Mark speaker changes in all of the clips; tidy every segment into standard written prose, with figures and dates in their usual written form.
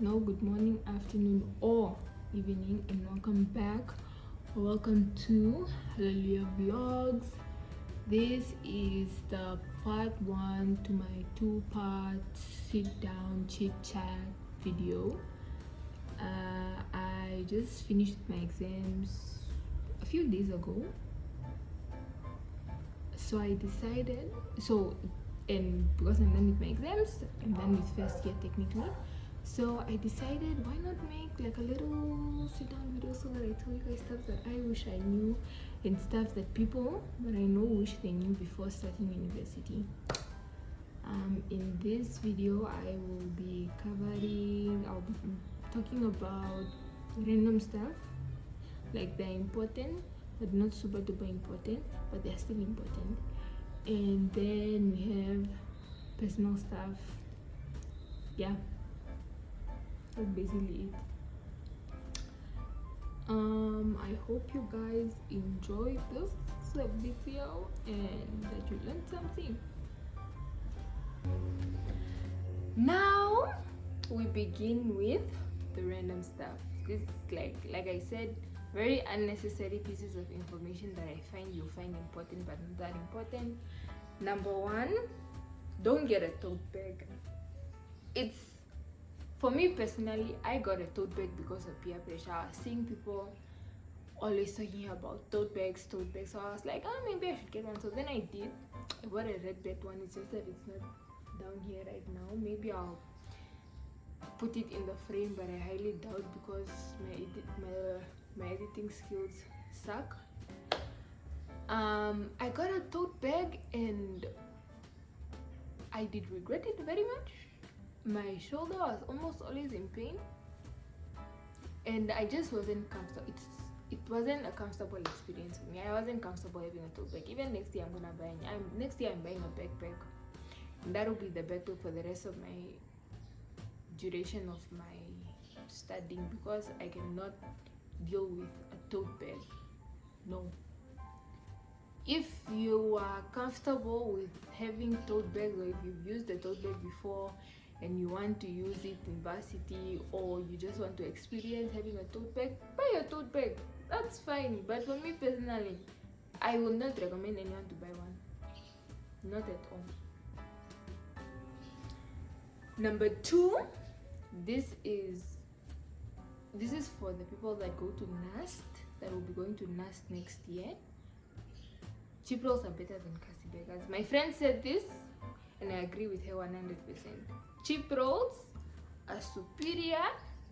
Speaker 1: No, good morning, afternoon, or evening, and welcome back. Welcome to Hallelujah Vlogs. This is the part one to my two-part sit-down chit-chat video. I just finished my exams a few days ago, so I decided. And because I'm done with my exams, I'm done with first year technically. So I decided, why not make like a little sit down video so that I tell you guys stuff that I wish I knew and stuff that people that I know wish they knew before starting university. In this video, I'll be talking about random stuff, like they're important but not super duper important, but they're still important. And then we have personal stuff. Yeah, that's basically it. I hope you guys enjoyed this video and that you learned something. Now we begin with the random stuff. This is like I said, very unnecessary pieces of information that I find you'll find important but not that important. Number one, don't get a tote bag. It's, for me personally, I got a tote bag because of peer pressure. I was seeing people always talking about tote bags. So I was like, maybe I should get one. So then I did. I bought a red bag one. It's just that it's not down here right now. Maybe I'll put it in the frame, but I highly doubt because my editing skills suck. I got a tote bag and I did regret it very much. My shoulder was almost always in pain and I just wasn't comfortable. It wasn't a comfortable experience for me. I wasn't comfortable having a tote bag. Even next year I'm buying a backpack, and that'll be the backpack for the rest of my duration of my studying, because I cannot deal with a tote bag. No. If you are comfortable with having tote bags, or if you've used a tote bag before and you want to use it in varsity, or you just want to experience having a tote bag, buy a tote bag. That's fine. But for me personally, I will not recommend anyone to buy one. Not at all. Number two, this is for the people that go to NAST, that will be going to NAST next year. Cheap rolls are better than Kasi beggars. My friend said this and I agree with her 100%. Cheap rolls are superior,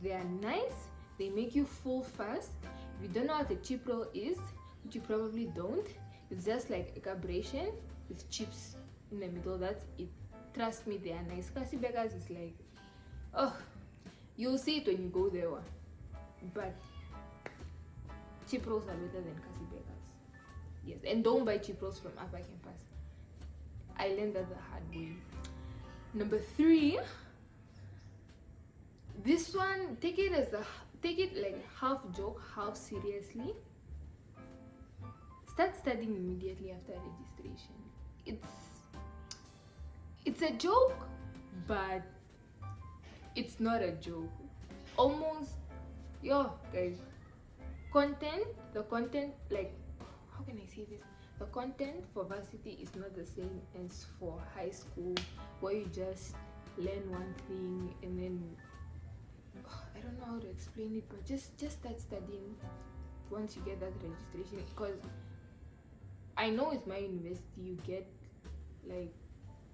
Speaker 1: they are nice, they make you full fast. If you don't know what a cheap roll is, which you probably don't, it's just like a carburation with chips in the middle. That's it. Trust me, they are nice. Kasi beggars is like, oh, you'll see it when you go there. But cheap rolls are better than Kasi beggars. Yes, and don't buy cheap rolls from upper campus. I learned that the hard way. Number three, this one, take it like half joke, half seriously. Start studying immediately after registration. It's a joke, but it's not a joke. Almost, guys, the content, like, how can I say this? The content for varsity is not the same as for high school, where you just learn one thing and then, I don't know how to explain it, but just start studying once you get that registration. Because I know with my university you get like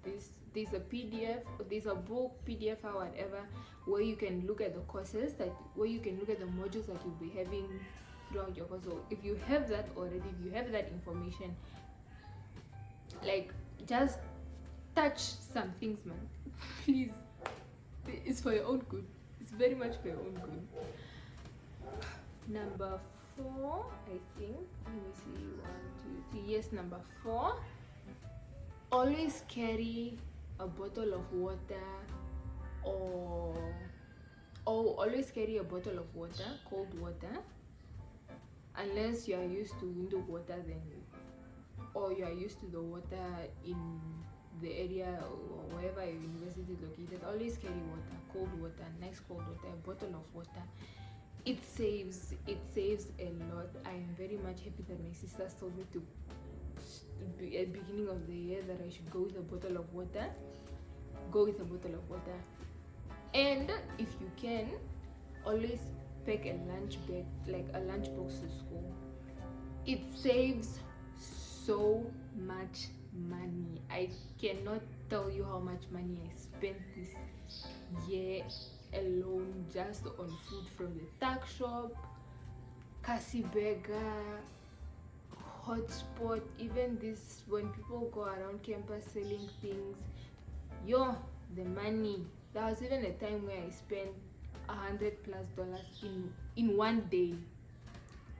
Speaker 1: this, there's a PDF, there's a book, PDF or whatever, where you can look at the courses, where you can look at the modules that you'll be having throughout your course. So if you have that already, if you have that information, like, just touch some things, man. Please, it's for your own good. It's very much for your own good. Number four, I think, let me see, 1, 2, 3, yes, number four, always carry a bottle of water, or always carry a bottle of water, cold water, unless you are used to window water, then, or you are used to the water in the area or wherever your university is located, always carry water, cold water, nice cold water, a bottle of water. It saves a lot. I am very much happy that my sisters told me to at the beginning of the year that I should go with a bottle of water. And if you can, always pack a lunch bag, like a lunch box to school. It saves so much money. I cannot tell you how much money I spent this year alone just on food from the tuck shop, Cassie Burger, Hotspot, even this when people go around campus selling things. The money. There was even a time where I spent $100+ in one day.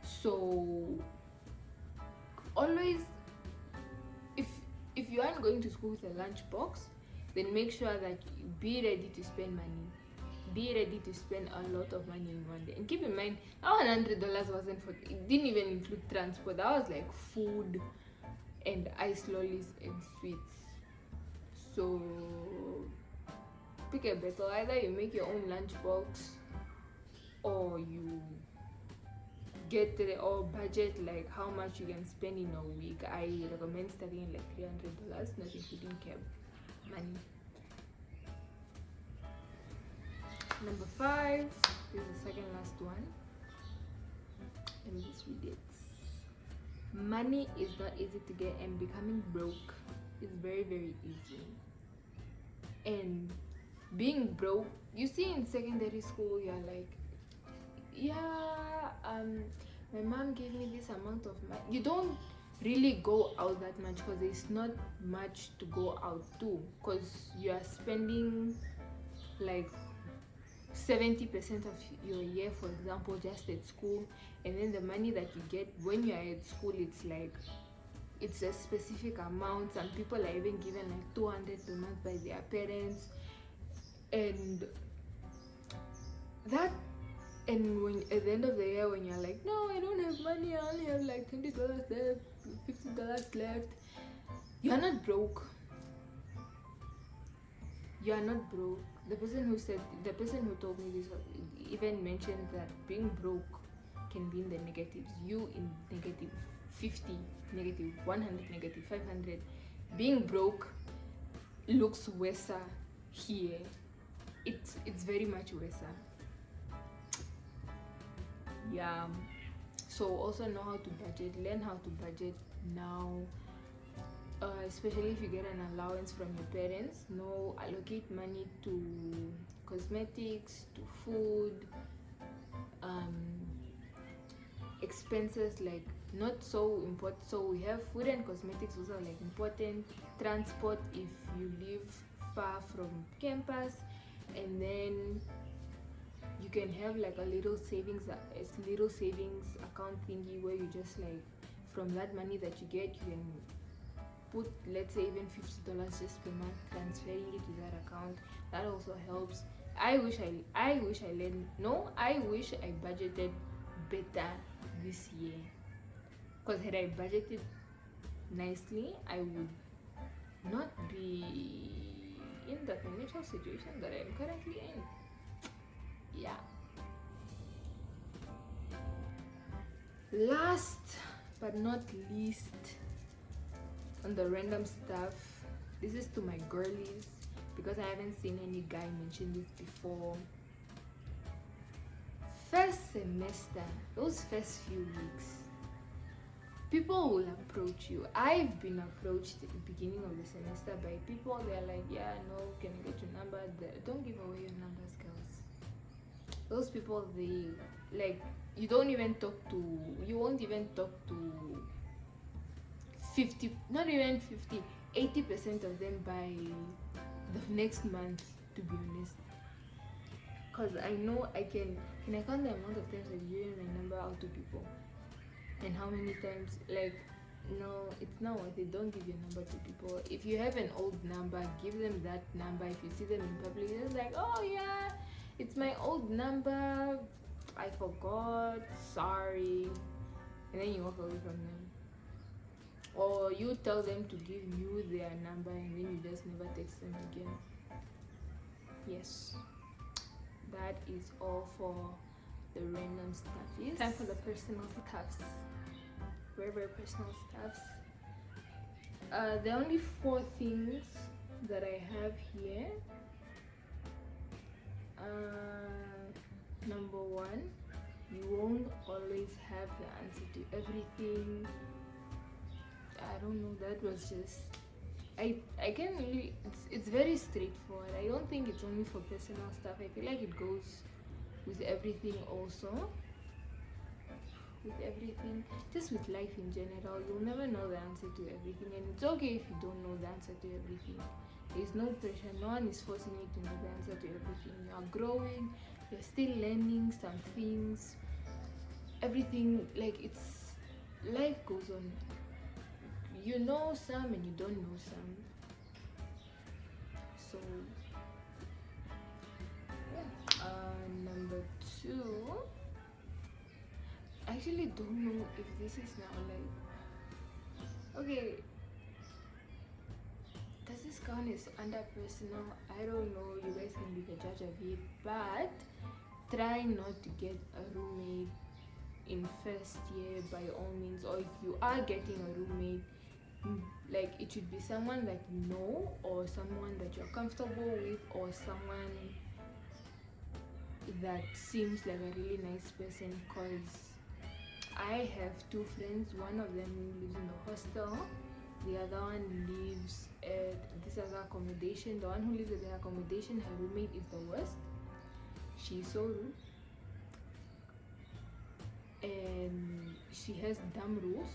Speaker 1: So always, if you aren't going to school with a lunch box, then make sure that you be ready to spend money. Be ready to spend a lot of money in one day. And keep in mind, our $100 wasn't for, it didn't even include transport. That was like food and ice lollies and sweets. So pick a battle. Either you make your own lunchbox or you get or budget like how much you can spend in a week. I recommend starting like $300, not including cab money. Number 5, this is the second last one. Let me just read it. Money is not easy to get, and becoming broke is very, very easy. And being broke, you see in secondary school, you're like, my mom gave me this amount of money. You don't really go out that much because there's not much to go out to, because you are spending like 70% of your year, for example, just at school, and then the money that you get when you're at school, it's a specific amount. Some people are even given like $200 per month by their parents, and when at the end of the year, when you're like, no, I don't have money, I only have like $20 left, $50 left, you're not broke. You are not broke. The person who told me this even mentioned that being broke can be in the negatives. You in negative 50, negative 100, negative 500. Being broke looks worse here. It's very much worse. Yeah. So also know how to budget. Learn how to budget now. Especially if you get an allowance from your parents, allocate money to cosmetics, to food, expenses like not so important. So we have food and cosmetics also like important, transport if you live far from campus, and then you can have like a little savings account thingy where you just like from that money that you get, you can put, let's say, even $50 just per month, transferring it to that account. That also helps. I wish I budgeted better this year, because had I budgeted nicely, I would not be in the financial situation that I'm currently in. Yeah. Last but not least, on the random stuff, this is to my girlies, because I haven't seen any guy mention this before. First semester, those first few weeks, people will approach you. I've been approached at the beginning of the semester by people. They're like, yeah, no, can I get your number? Don't give away your numbers, girls. Those people, they like, you won't even talk to 50, not even 50, 80% of them by the next month, to be honest. Because I know I can I count the amount of times I've given my number out to people, and how many times, like, no, it's not worth it. Don't give your number to people. If you have an old number, give them that number. If you see them in public, it's like, oh yeah, it's my old number, I forgot, sorry, and then you walk away from them. or you tell them to give you their number and then you just never text them again. Yes, that is all for the random stuff. Yes. Time for the personal stuffs. Very, very personal stuffs. The only 4 things that I have here. Number 1, you won't always have the answer to everything. I don't know, that was just I can't really, it's very straightforward. I don't think it's only for personal stuff. I feel like it goes with everything also. With everything, just with life in general, you'll never know the answer to everything, and it's okay if you don't know the answer to everything. There's no pressure, no one is forcing you to know the answer to everything. You are growing, you're still learning some things, everything, like, it's, life goes on. You know some and you don't know some. So yeah. Number 2, I actually don't know if this is now like, okay, does this count as under personal? I don't know, you guys can be the judge of it, but try not to get a roommate in first year by all means. Or if you are getting a roommate, like, it should be someone that you know, or someone that you're comfortable with, or someone that seems like a really nice person. Because I have 2 friends, one of them lives in the hostel, the other one lives at this other accommodation. The one who lives at the accommodation, her roommate is the worst. She's so rude, and she has dumb rules.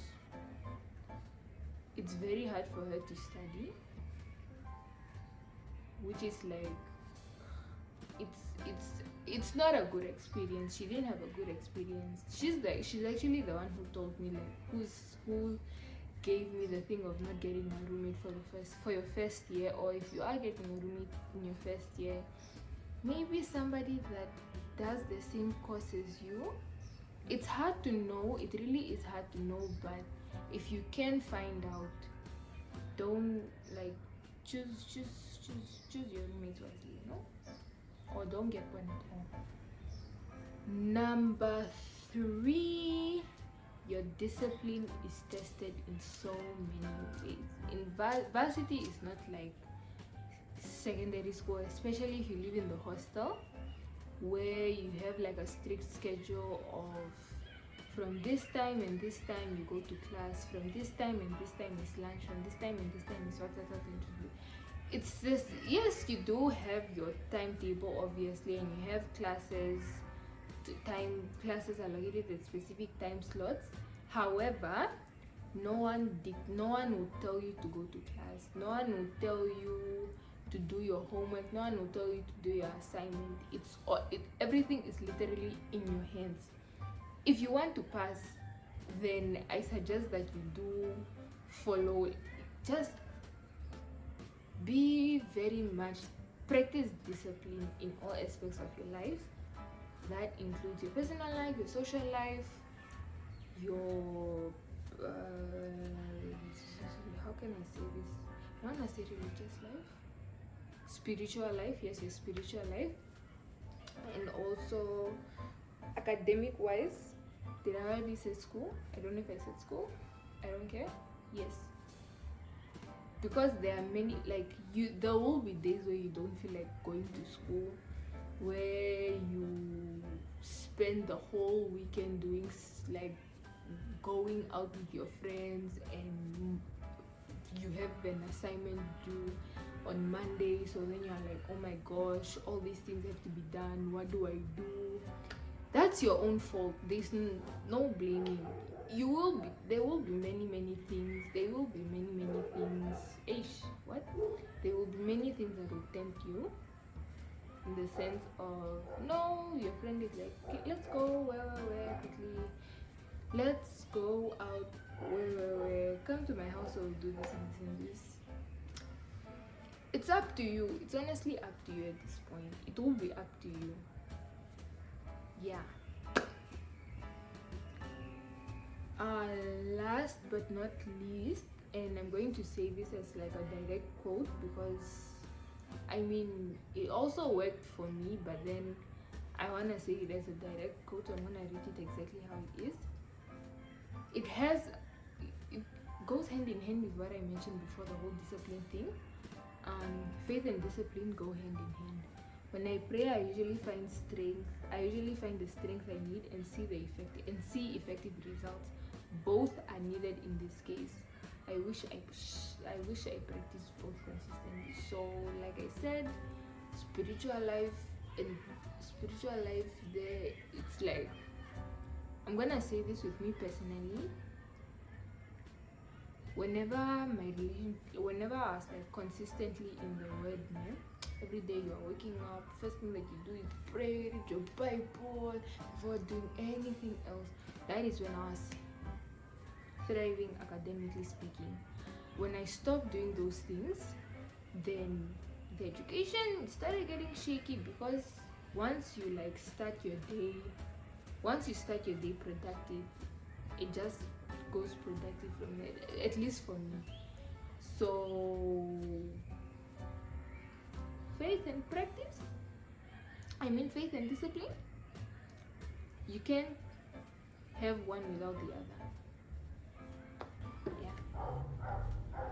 Speaker 1: It's very hard for her to study, which is like, it's not a good experience. She didn't have a good experience. She's actually the one who told me, like, who gave me the thing of not getting a roommate for your first year, or if you are getting a roommate in your first year, maybe somebody that does the same course as you. It's hard to know, it really is hard to know, but if you can find out, don't, like, choose your roommates wisely, you know, or don't get one at all. Number 3, your discipline is tested in so many ways. In varsity is not like secondary school, especially if you live in the hostel, where you have like a strict schedule of, from this time and this time you go to class, from this time and this time is lunch, from this time and this time is what. It's just, yes, you do have your timetable obviously, and you have classes allocated at specific time slots. However, no one will tell you to go to class, no one will tell you to do your homework, no one will tell you to do your assignment. Everything is literally in your hands. If you want to pass, then I suggest that you do follow, just be very much, practice discipline in all aspects of your life. That includes your personal life, your social life, your how can I say this? I don't want to say religious life, spiritual life. Yes, your spiritual life, and also academic wise. Did I already say school? I don't know if I said school. I don't care. Yes, because there are many, like, there will be days where you don't feel like going to school, where you spend the whole weekend doing, like, going out with your friends, and you have an assignment due on Monday, so then you're like, oh my gosh, all these things have to be done, what do I do? That's your own fault. There's no blaming. There will be many things. There will be many things. What? There will be many things that will tempt you, in the sense of, no, your friend is like, okay, let's go where quickly. Let's go out where. Come to my house, so we'll do this and this. It's up to you. It's honestly up to you at this point. It will be up to you. Yeah. Last but not least, and I'm going to say this as like a direct quote because I mean it also worked for me, but then I want to say it as a direct quote. I'm going to read it exactly how it is. It goes hand in hand with what I mentioned before, the whole discipline thing. Faith and discipline go hand in hand. When I pray, I usually find strength. I usually find the strength I need and see effective results. Both are needed in this case. I wish I practiced both consistently. So, like I said, spiritual life, there, it's like, I'm gonna say this with me personally. Whenever I was like consistently in the word, man, every day you are waking up, first thing that you do is pray, read your Bible before doing anything else. That is when I was thriving academically speaking. When I stopped doing those things, then the education started getting shaky, because once you start your day productive, it just goes productive from there, at least for me. So faith and discipline, you can't have one without the other. Yeah,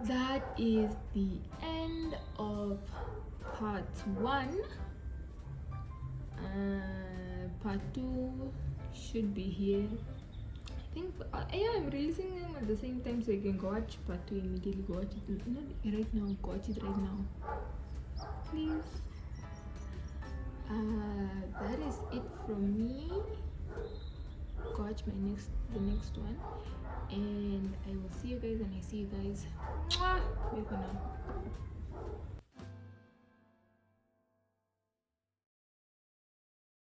Speaker 1: that is the end of part 1. Part 2 should be here. I think I'm releasing them at the same time, so you can go watch part 2 immediately. Go watch it, not right now, go watch it right now, please. That is it from me. Go watch the next one, and I will see you guys, and I see you guys. Mwah! Bye for now.